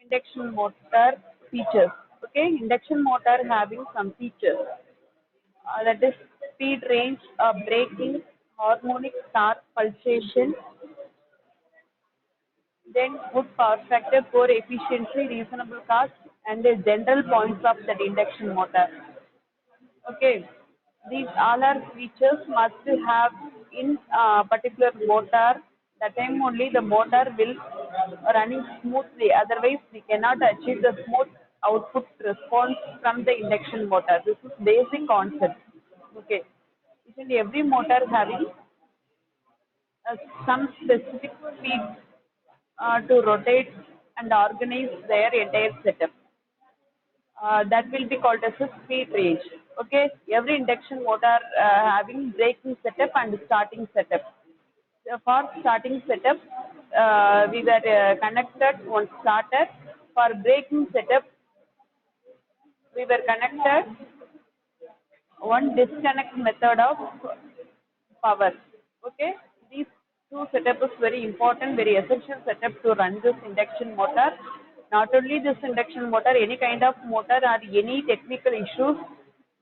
induction motor features. Okay, induction motor having some features, that is speed range, braking, harmonic torque pulsation, then good power factor, core efficiency, reasonable cost, and the general points of that induction motor. Okay, these all are features must have in particular motor. That time only the motor will running smoothly. Otherwise, we cannot achieve the smooth output response from the induction motor. This is basic concept. Okay, each and every motor having uh, some specific speed to rotate and organize their entire setup. That will be called as a speed range. Okay, every induction motor having braking setup and starting setup. So for starting setup, we were connected one starter. For braking setup, we were connected one disconnect method of power. Okay, these two setup is very important, very essential setup to run this induction motor. Not only this induction motor, any kind of motor or any technical issues,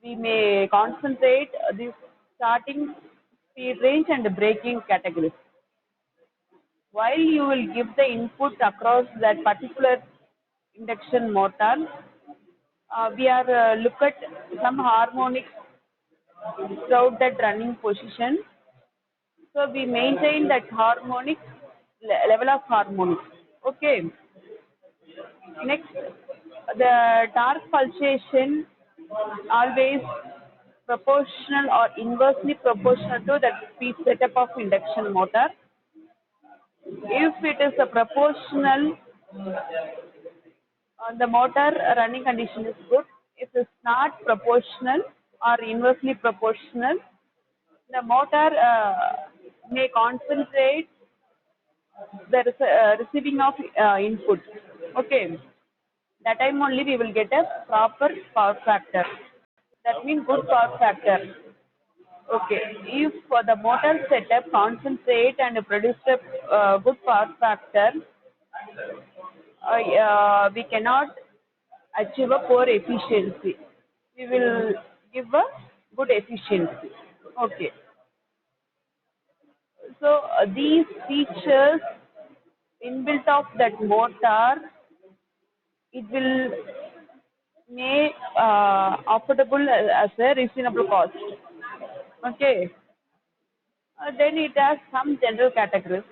we may concentrate this starting speed range and braking categories. While you will give the input across that particular induction motor, we are look at some harmonics throughout that running position. So we maintain that harmonic level of harmonics. Okay. Next, the torque pulsation always proportional or inversely proportional to the speed setup of induction motor. If it is a proportional, the motor running condition is good. If it's not proportional or inversely proportional, the motor may concentrate the receiving of input. Okay, that time only we will get a proper power factor. That means good power factor. Okay, if the motor setup concentrate and produce a good power factor, we cannot achieve a poor efficiency. We will give a good efficiency. Okay, so these features inbuilt of that motor, it will make affordable as a reasonable cost. Okay, then it has some general categories.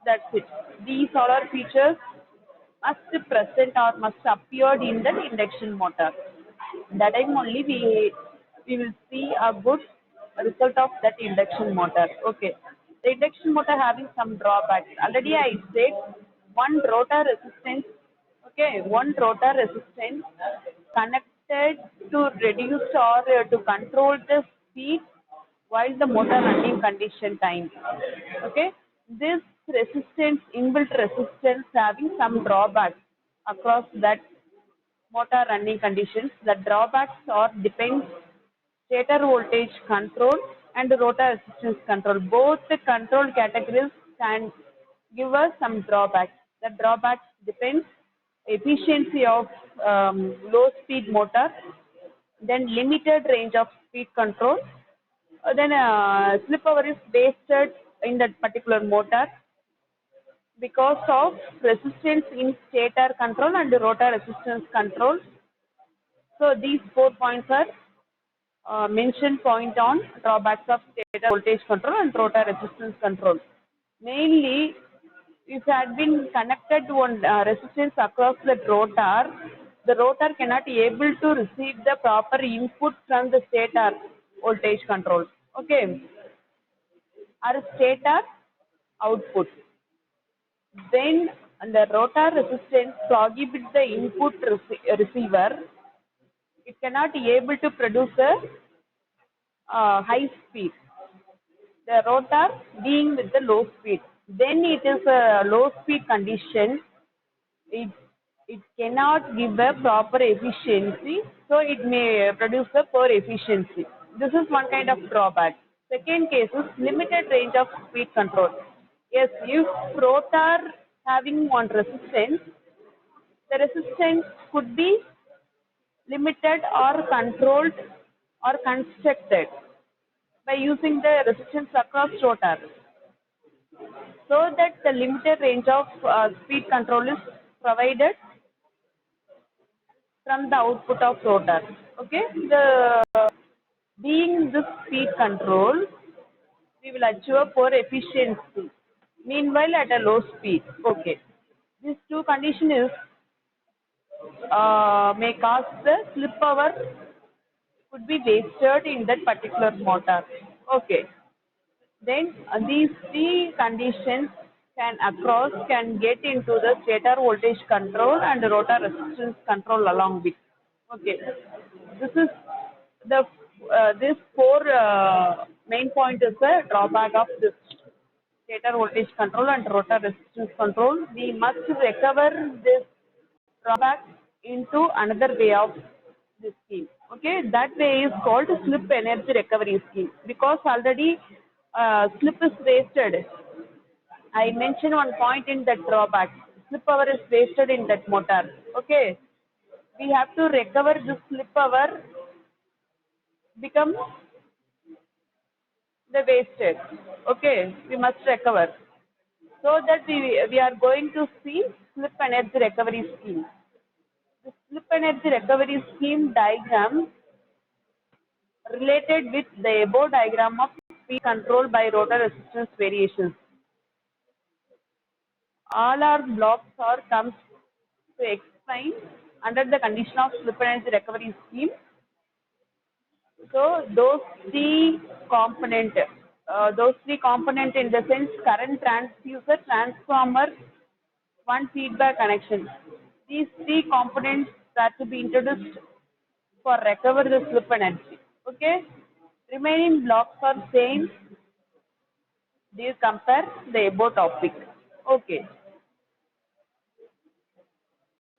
That's it. These all are features must present or must appear in the induction motor. That time only we will see a good result of that induction motor. Okay. The induction motor having some drawbacks. Already I said one rotor resistance. Okay, one rotor resistance connected to reduce or to control the speed while the motor running condition time. Okay, this resistance, inbuilt resistance having some drawbacks across that motor running conditions. The drawbacks are depends stator voltage control and rotor resistance control. Both the control categories can give us some drawbacks. The drawbacks depends efficiency of low speed motor, then limited range of speed control, then slip power is wasted in that particular motor because of resistance in stator control and rotor resistance control. So these 4 points are mentioned point on drawbacks of stator voltage control and rotor resistance control. Mainly, if it had been connected to one resistance across the rotor cannot be able to receive the proper input from the stator voltage control. Okay, or stator output. When the rotor resistance prohibits the input receiver, it cannot be able to produce a high speed. The rotor being with the low speed. Then it is a low speed condition. It it cannot give a proper efficiency, so it may produce a poor efficiency. This is one kind of drawback. Second case is limited range of speed control. Yes, if rotor having one resistance. The resistance could be limited or controlled or constructed by using the resistance across rotor so that the limited range of speed control is provided from the output of rotor. Okay, the being this speed control, we will achieve a poor efficiency. Meanwhile, at a low speed. Okay, these two conditions is may cause the slip power could be wasted in that particular motor. Okay. Then these three conditions can get into the stator voltage control and rotor resistance control along with. Okay. This is the this four main point is the drawback of this stator voltage control and rotor resistance control. We must recover this drawback into another way of this scheme. Okay, that way is called slip energy recovery scheme because already slip is wasted. I mentioned one point in that drawback. Slip power is wasted in that motor. Okay, we have to recover this slip power become the wasted. Okay, we must recover. So that we are going to see slip energy recovery scheme. The slip energy recovery scheme diagram related with the above diagram of speed control by rotor resistance variations. All our blocks are comes to explain under the condition of slip energy recovery scheme. So those three component in the sense current transducer, transformer, one feedback connection. These three components are to be introduced for recover the slip energy. Okay, remaining blocks are same. These compare the above topic. Okay.